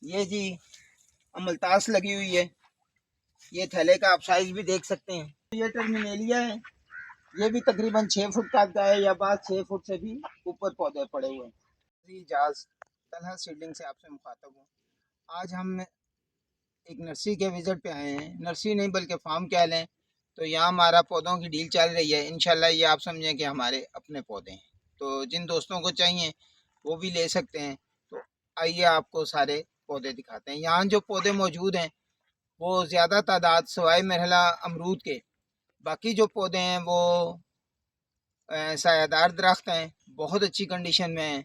ये जी अमलतास लगी हुई है। ये थैले का आप साइज भी देख सकते हैं। ये टर्मिनेलिया है। ये भी तकरीबन 6 फुट का है या बाद 6 फुट से भी ऊपर पौधे पड़े हुए हैं। जी इजाज तलहा सीडलिंग से आपसे मुखातब हूँ। आज हम एक नर्सरी के विजिट पे आए हैं। नर्सरी नहीं बल्कि फार्म कह लें। तो यहाँ हमारा पौधों की डील चल रही है। इंशाल्लाह ये आप समझें कि हमारे अपने पौधे हैं। तो जिन दोस्तों को चाहिए वो भी ले सकते हैं। तो आइए आपको सारे पौधे दिखाते हैं। यहाँ जो पौधे मौजूद हैं वो ज़्यादा तादाद सवाई मरहला अमरूद के, बाकी जो पौधे हैं वो सायादार दरख्त हैं, बहुत अच्छी कंडीशन में हैं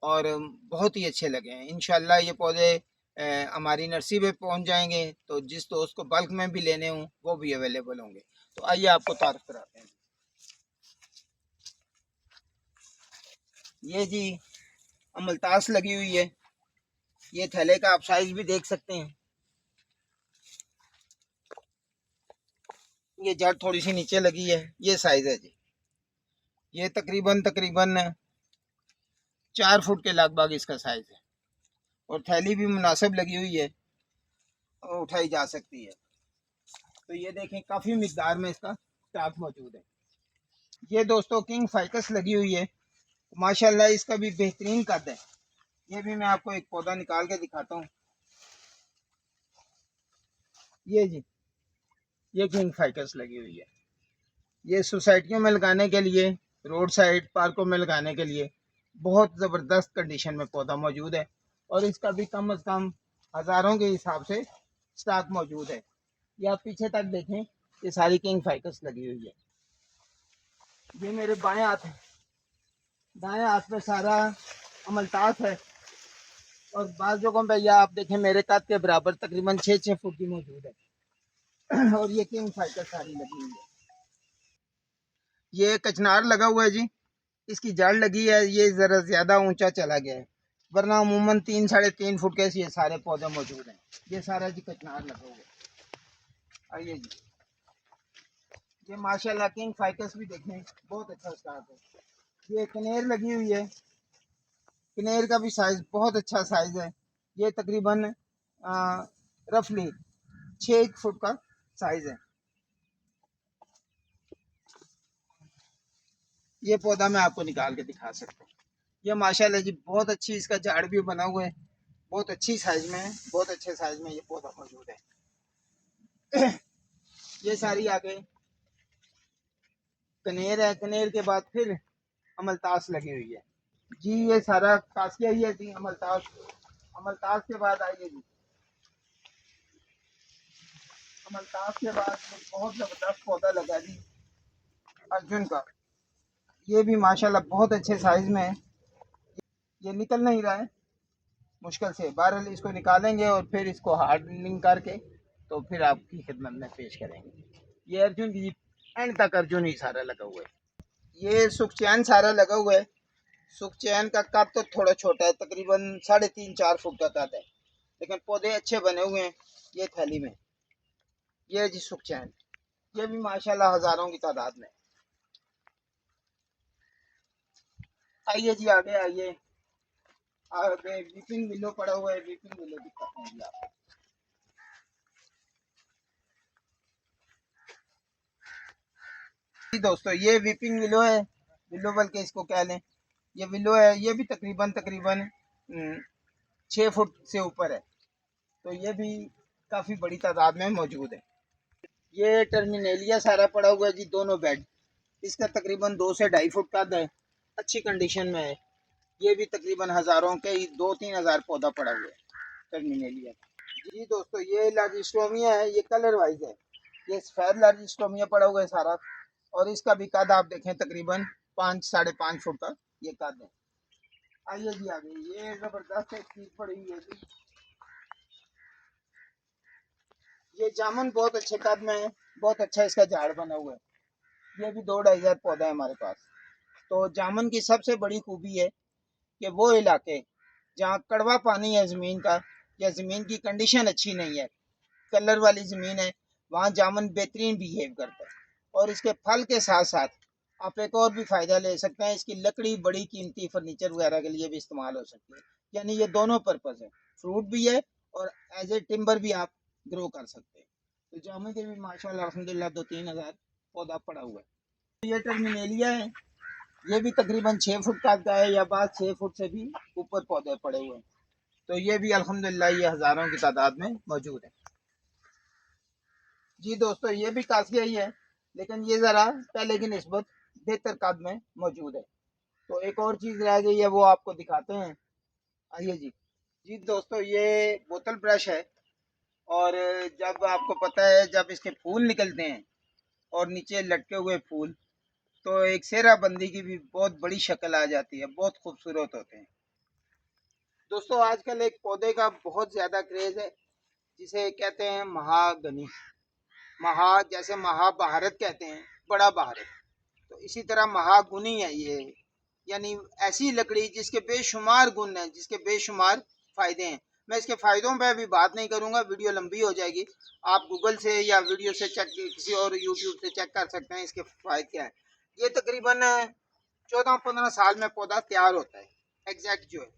और बहुत ही अच्छे लगे हैं। इंशाल्लाह ये पौधे हमारी नर्सरी पे पहुंच जाएंगे। तो जिस दोस्त को बल्क में भी लेने हों वो भी अवेलेबल होंगे। तो आइए आपको तारुफ कराते हैं। ये जी अमलतास लगी हुई है। ये थैले का आप साइज भी देख सकते हैं। ये जड़ थोड़ी सी नीचे लगी है। ये साइज है जी। ये तकरीबन तकरीबन 4 फुट के लगभग इसका साइज है और थैली भी मुनासिब लगी हुई है और उठाई जा सकती है। तो ये देखें काफ़ी मिकदार में इसका स्टॉक मौजूद है। ये दोस्तों किंग फाइकस लगी हुई है। माशाल्लाह इसका भी बेहतरीन कद है। ये भी मैं आपको एक पौधा निकाल के दिखाता हूँ। ये जी ये किंग फाइकस लगी हुई है। ये सोसाइटियों में लगाने के लिए, रोड साइड पार्कों में लगाने के लिए बहुत ज़बरदस्त कंडीशन में पौधा मौजूद है और इसका भी कम अज़ कम हज़ारों के हिसाब से स्टॉक मौजूद है। ये आप पीछे तक देखें, ये सारी किंग फाइकस लगी हुई है। ये मेरे बाएं हाथ है, दाएं हाथ पे सारा अमलतास है और बाज़ जगहों पे यह आप देखें मेरे कद के बराबर तकरीबन 6-6 फुट की मौजूद है और ये किंग फाइकस सारी लगी हुई है। ये कचनार लगा हुआ है जी। इसकी जड़ लगी है। ये ज़रा ज़्यादा ऊंचा चला गया है, वरना अमूमन 3-3.5 फुट के ये सारे पौधे मौजूद हैं। ये सारा जी कचनार लगा हुआ है। आइए जी, ये माशाल्लाह किंग फाइकस भी देखें, बहुत अच्छा स्टार्ट है। ये कनेर लगी हुई है। कनेर का भी साइज बहुत अच्छा साइज है। ये तकरीबन रफली 6 फुट का साइज है। ये पौधा मैं आपको निकाल के दिखा सकता हूँ। ये माशाल्लाह जी बहुत अच्छी इसका झाड़ भी बना हुआ है। बहुत अच्छी साइज में है, बहुत अच्छे साइज में ये पौधा मौजूद है। ये सारी आगे कनेर है। कनेर के बाद फिर अमलतास लगी हुई है जी। ये सारा कासिया ही है जी। अमलतास, अमलतास के बाद आइए जी, अमलतास के बाद बहुत जबरदस्त पौधा लगा जी अर्जुन का। ये भी माशाल्लाह बहुत अच्छे साइज में है। ये निकल नहीं रहा है मुश्किल से, बहरहाल इसको निकालेंगे और फिर इसको हार्डनिंग करके तो फिर आपकी खिदमत में पेश करेंगे। ये अर्जुन की एंड तक अर्जुन ही सारा लगा हुआ है। ये सुखचैन सारा लगा हुआ है। सुखचैन का कद तो थोड़ा छोटा है, तकरीबन 3.5-4 फुट का कद है, लेकिन पौधे अच्छे बने हुए हैं ये थैली में। ये जी सुखचैन, ये भी माशाल्लाह हजारों की तादाद में। आइए जी आगे आइए। आगे वीपिंग विलो पड़ा हुआ है। वीपिंग विलो दिखाते हैं जी आपको। जी दोस्तों ये वीपिंग विलो है, विलो बल्कि इसको कह लें। ये विलो है। ये भी तकरीबन तकरीबन 6 फुट से ऊपर है। तो ये भी काफ़ी बड़ी तादाद में मौजूद है। ये टर्मिनेलिया सारा पड़ा हुआ है जी, दोनों बेड। इसका तकरीबन 2 से 2.5 फुट कद है, अच्छी कंडीशन में है। ये भी तकरीबन हज़ारों के 2-3 हज़ार पौधा पड़ा हुआ है टर्मिनेलिया। जी दोस्तों ये लार्जिस्टोमिया है। ये कलर वाइज है। ये सफ़ेद लार्जिस्टोमिया पड़ा हुआ है सारा और इसका भी कद आप देखें तकरीबन 5-5.5 फुट का ये कद है। आइए जी आगे। ये ज़बरदस्त एक चीज़ पड़ी हुई है जी। ये जामुन बहुत अच्छे कद में है, बहुत अच्छा इसका झाड़ बना हुआ है। ये भी 2-2.5 हज़ार पौधा है हमारे पास। तो जामुन की सबसे बड़ी खूबी है कि वो इलाके जहाँ कड़वा पानी है ज़मीन का या ज़मीन की कंडीशन अच्छी नहीं है, कलर वाली ज़मीन है, वहाँ जामुन बेहतरीन बिहेव करता है। और इसके फल के साथ साथ आप एक और भी फ़ायदा ले सकते हैं। इसकी लकड़ी बड़ी कीमती फर्नीचर वगैरह के लिए भी इस्तेमाल हो सकती है। यानी ये दोनों पर्पज़ है, फ्रूट भी है और एज ए टिम्बर भी आप ग्रो कर सकते हैं। तो जामुन के भी माशाल्लाह अल्हम्दुलिल्लाह 2-3 हज़ार पौधा पड़ा हुआ है। तो ये टर्मिनेलिया है, ये भी तकरीबन 6 फुट का है या बाद 6 फुट से भी ऊपर पौधे पड़े हुए हैं। तो ये भी अल्हम्दुलिल्लाह ये हज़ारों की तादाद में मौजूद है। जी दोस्तों, ये भी कासिया ही है, लेकिन ये ज़रा पहले की निस्बत बेहतर कद में मौजूद है। तो एक और चीज़ रह गई है, वो आपको दिखाते हैं। आइए जी। जी दोस्तों, ये बोतल ब्रश है और जब आपको पता है जब इसके फूल निकलते हैं और नीचे लटके हुए फूल, तो एक सेहरा बंदी की भी बहुत बड़ी शक्ल आ जाती है, बहुत खूबसूरत होते हैं। दोस्तों, आजकल एक पौधे का बहुत ज़्यादा क्रेज़ है जिसे कहते हैं महागनी। जैसे महाभारत कहते हैं, बड़ा भारत, तो इसी तरह महागुनी है ये, यानी ऐसी लकड़ी जिसके बेशुमार गुण हैं, जिसके बेशुमार फायदे हैं। मैं इसके फायदों पर अभी बात नहीं करूंगा, वीडियो लंबी हो जाएगी। आप गूगल से या वीडियो से चेक, किसी और यूट्यूब से चेक कर सकते हैं इसके फायदे क्या है। ये तकरीबन 14-15 साल में पौधा तैयार होता है, एग्जैक्ट जो है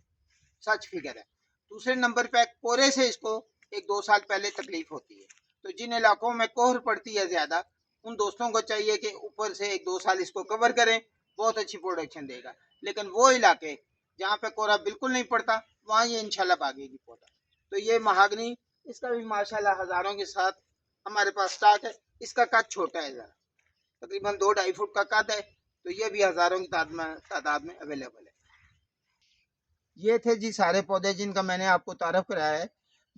सच फिगर है। दूसरे नंबर पे कोहरे से इसको 1-2 साल पहले तकलीफ होती है। तो जिन इलाकों में कोहर पड़ती है ज़्यादा, उन दोस्तों को चाहिए कि ऊपर से 1-2 साल इसको कवर करें, बहुत अच्छी प्रोडक्शन देगा। लेकिन वो इलाके जहाँ पे कोहरा बिल्कुल नहीं पड़ता, वहाँ ये इंशाल्लाह भागेगी पौधा। तो ये महागनी, इसका भी माशाल्लाह हज़ारों के साथ हमारे पास स्टॉक है। इसका कद छोटा है ज़रा, तकरीबन 2-2.5 फुट का कद है। तो ये भी हज़ारों की तादाद में अवेलेबल है। ये थे जी सारे पौधे जिनका मैंने आपको तारफ़ कराया है।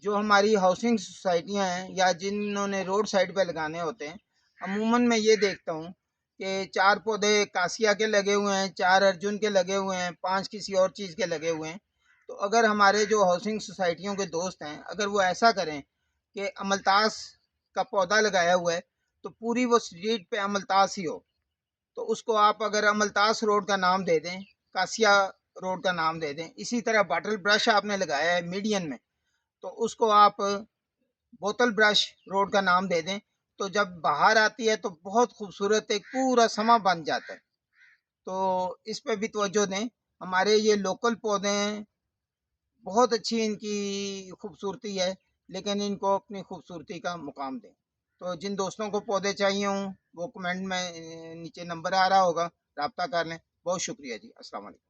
जो हमारी हाउसिंग सोसाइटियाँ हैं या जिन्होंने रोड साइड पे लगाने होते हैं, अमूमन मैं ये देखता हूँ कि 4 पौधे कासिया के लगे हुए हैं, 4 अर्जुन के लगे हुए हैं, 5 किसी और चीज़ के लगे हुए हैं। तो अगर हमारे जो हाउसिंग सोसाइटियों के दोस्त हैं, अगर वो ऐसा करें कि अमलतास का पौधा लगाया हुआ है, तो पूरी वो स्ट्रीट पे अमलतास ही हो, तो उसको आप अगर अमलतास रोड का नाम दे दें, कासिया रोड का नाम दे दें। इसी तरह बॉटल ब्रश आपने लगाया है मीडियन में, तो उसको आप बोतल ब्रश रोड का नाम दे दें। तो जब बाहर आती है तो बहुत खूबसूरत एक पूरा समा बन जाता है। तो इस पे भी तवज्जो दें। हमारे ये लोकल पौधे हैं, बहुत अच्छी इनकी खूबसूरती है, लेकिन इनको अपनी खूबसूरती का मुकाम दें। तो जिन दोस्तों को पौधे चाहिए हों, वो कमेंट में नीचे नंबर आ रहा होगा, रब्ता कर लें। बहुत शुक्रिया जी। अस्सलाम वालेकुम।